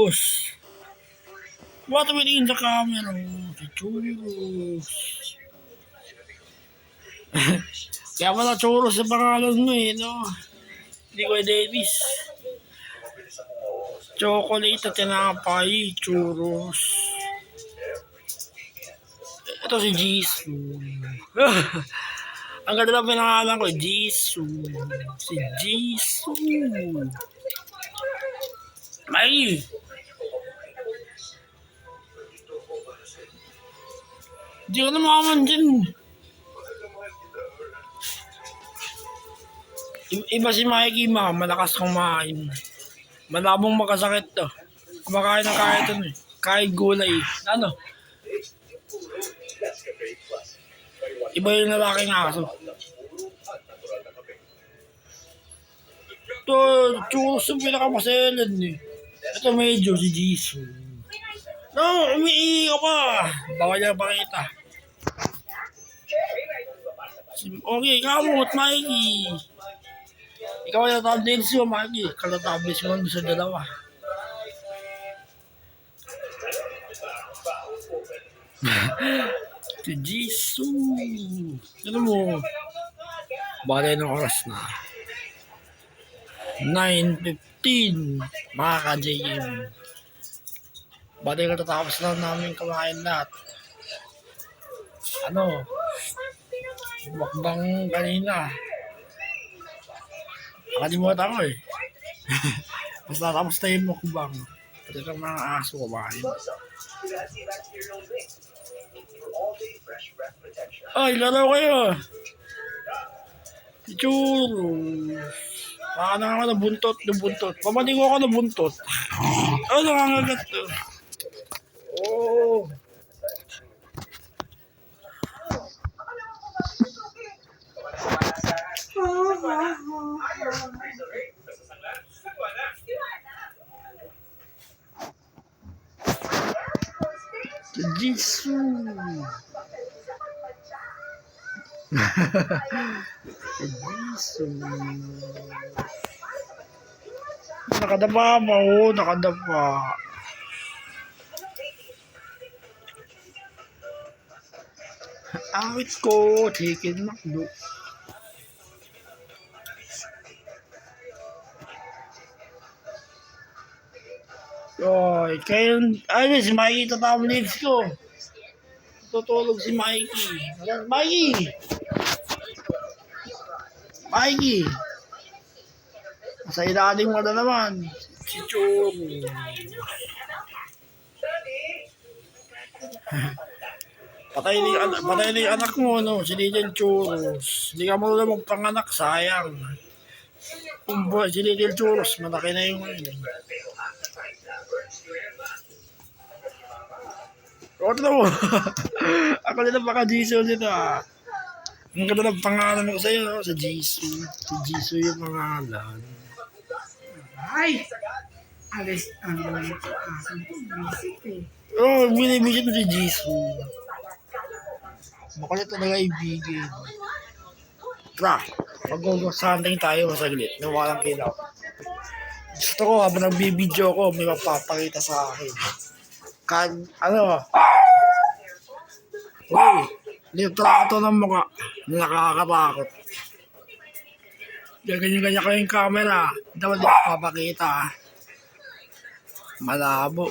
Churros! What are we in the camera? Si Churros. Kaya pala Churros sa pangalan mo eh, no? Hindi ko Davis. Chocolate at tinapay, Churros. Ito si Jisoo. Ang ganda ng pinangalan ko, Jisoo. Si Jisoo. May! Di ko na makaman dyan. Iba si Mikey, malakas kumain. Malabong makasakit to. Kumakain ng kahit ano eh. Kahit gulay. Ano? Iba yung lalaking aso. Ito, Churros yung pinakamaselan eh. Ito medyo si Jisoo. No, umiihi ka pa. Bawal niya pakita. Okay, kamot, Mikey. Ikaw ay natandin siya, Mikey. Kalatabis mo sa dalawa. Si Jisoo. Ano mo? Balay ng oras na. 9:15. Mga ka-JM. Balay na tatapos lang namin kumain lahat. Ano? Bakbang kanina. Nakalimutan ko eh. Basta tapos tayo mukbang. Pati itong mga aso kumain. Ay, laro kayo. Churros. Paano ako nabuntot. Pamali ko ako nabuntot. Oh, nangangagat to. Oh. Jisoo. Jisoo. Nakadapa ba? Oo, nakadapa. Awit ko, chicken McDo. Oy, kayo, ano si Mikey tatawag leaves ko. Tutulog si Mikey. Mikey! Nasa ilalim mo na naman. Si Churros. Patay na yung anak mo, no? Si Little Churros. Hindi ka marunong magpanganak, sayang. Si Little Churros, malaki na yung O, ito mo. Ako nila baka Jisoo dito ah. Ang ganda ng pangalan ko sa'yo, no? Sa Jisoo. Si Jisoo yung pangalan. Ay! Alis ang mga aso ko. Visit eh. Oh, binibisit mo si Jisoo. Makulit talaga ibigin. Tara, mag-sunting tayo masaglit. Nawalang kilaw. Gusto ko habang nagbibideo ko, may mapapakita sa akin. Ano? Uy, litrato ng mukha. Nakakatakot. Ganyan-ganyan ko yung camera. Hindi mo papakita. Malabo.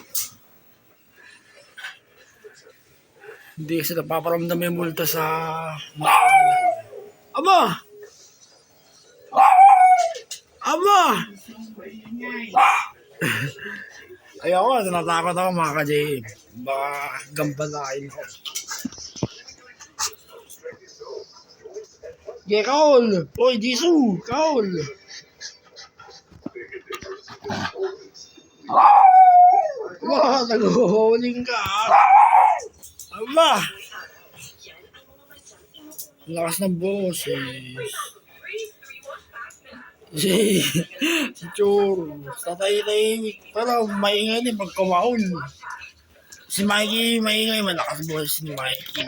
Hindi kasi napaparamdam yung multo sa mga. Aba! Ayoko, natakot ako mga ka-JM. Baka gambalain ako. Yeah, Kaol! Oy, Jisoo! Kaol! Aba, nag-huling ka. Aba! Lakas ng boses. Si Churros. Tatay-tahimik. Pero maingay din pag kumaul. Si Mikey, maingay. Malakas boses ni Mikey.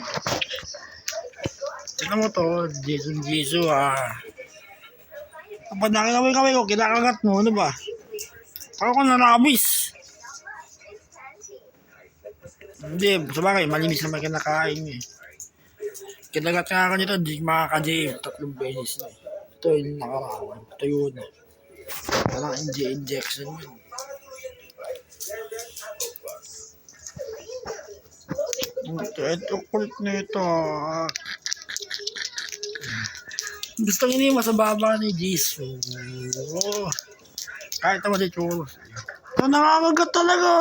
Tignan mo to. Jisoo ah. Kapag nakita mo yung kamay ko, kinakagat mo. Ano ba? Parang ko narabis. Hindi, sabagay, malinis naman kinakain eh. Kinagat nga ako nito, di makaka-JM, 3 beses na eh. Ito yung nakarawan, ito yun. Parang injection yun. Ito kulit na ito. Gusto nyo niya sa baba ni Jisoo. Kahit naman si Churos. Ito nakakagat talaga.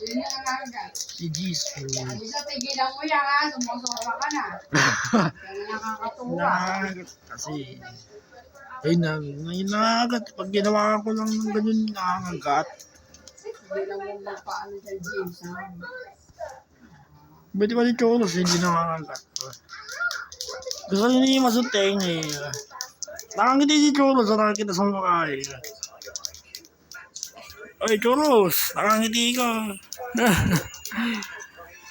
Yun yung nakagat. Si Jisoo. Isa, tigilan mo yan ha. Sumusura ka na. Kaya nakakatuwa. Nakakagat kasi. Ayun na, ngayon nakakagat. Pag ginawa ko lang ng ganyan, nakakagat. Tigilan mo magpaano dyan, James, ha? Buti pa si Churos, hindi nakakagat. Gusto niya niya masuteng eh. Nakangiti si Churos, nakakita sa mukha eh. Oy, Churos, nakangiti ka.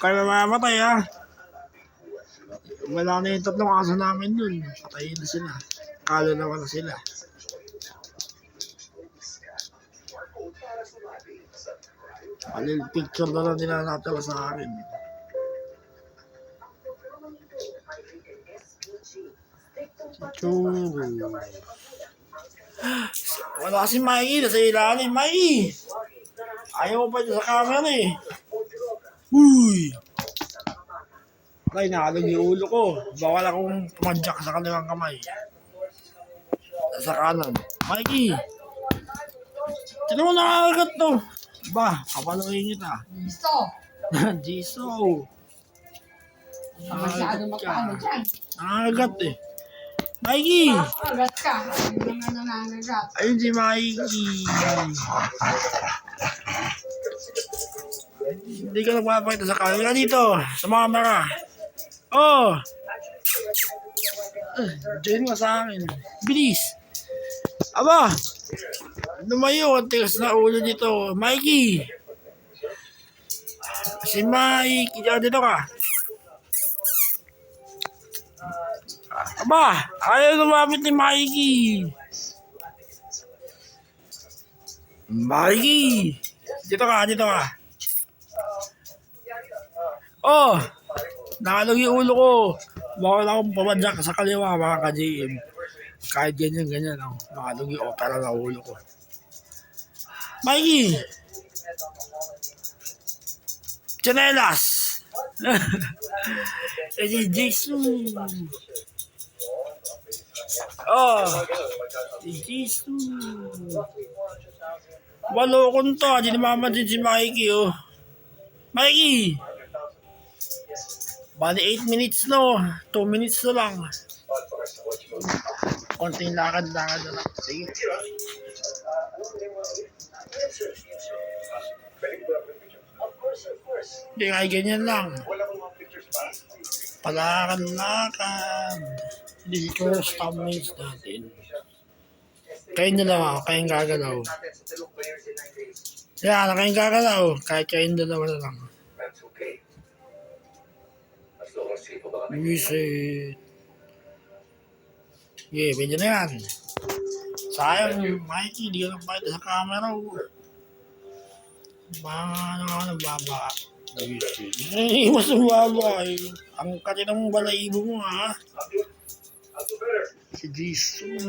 Kaya mamamatay ha. Wala na yung 3 aso namin dun. Patayin na sila. Kalulawa na sila. Alil picture na lang nila natala sa akin. Churos. Wala si Mikey, nasa ilalim. Mikey! Ayaw pa dyan sa camera eh. Uy! Ay, nakalog yung ulo ko. Bawal akong pumadyak sa kanilang kamay. Sa kanan. Mikey! Tinan mo nakakagat to. Ba, kapaluin kita. Gusto. Jisoo. Masyado magpaano dyan. Nakakagat eh. Mikey! Agat ka. Hindi naman nangangagat. Ayun si Mikey. Hindi ka nagpapakita sa camera dito. Sa camera. Oh! Diyan ka sa akin. Bilis! Aba! Lumayo. Ang tigas na ulo dito. Mikey! Si Mikey. Diyan dito ka. Aba! Ayaw lumapit ni Mikey. Mikey! Dito ka, dito ka. Oh! Nakalog yung ulo ko. Bawal akong pumadyak sa kaliwa mga ka-JM. Kahit ganyan lang. Nakalog yung opera na ulo ko. Mikey! Chanelas! Eh si Jisoo. Oh! Si Jisoo. Walo ko to. Hindi naman din si Mikey oh. Mikey! Bali 8 minutes no. 2 minutes na lang. Konting lakad-lakad na lang. Sige. Hindi kaya ganyan lang. Palakad-lakad. Hindi ko thumbnails natin. Kayong dalawa, kayong gagalaw. Yan, kayong gagalaw. Kahit kayong dalawa na lang. Visit. Yeah, pwede na yan. Sayang, Mikey, di ka lang pakita sa camera. Ano ka nababa? Iwas ang baba eh. Ang katinang balahibo mo ha. Si Jisoo.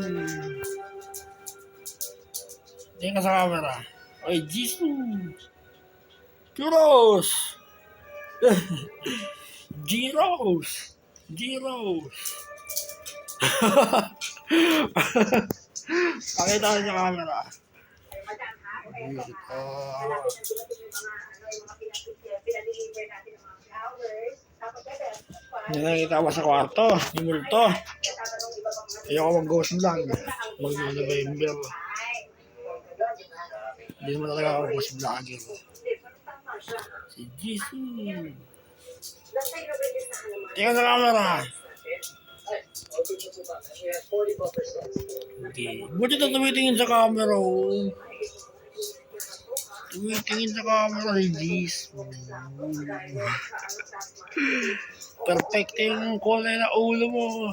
Tingnan ka sa camera. Oy, Jisoo. Churos. Giros. Giros. Pakita ka sa camera. Hindi nakikita ko sa kwarto. Yung multo. Ayoko mag-ghost vlog. Mag-November. Hindi naman talaga ako ghost vlogger. Si Jisoo. Tingnan sa camera. Okay. Buti na tumitingin sa camera. Tumitingin sa camera si Jisoo. Perfect yung kulay na ulo mo.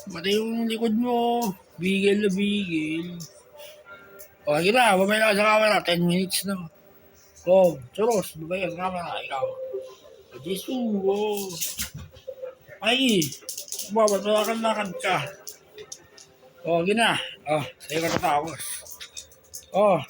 Pati yung likod mo. Bigel na bigel. Okay na, mamaya na sa camera. 10 minutes na. Oh, Choros, ba yan? Kama, ikaw. Jesus, oh. Ay, babat, lakad-lakad ka. Oh, gina. Oh, sa'yo ka natapos. Oh,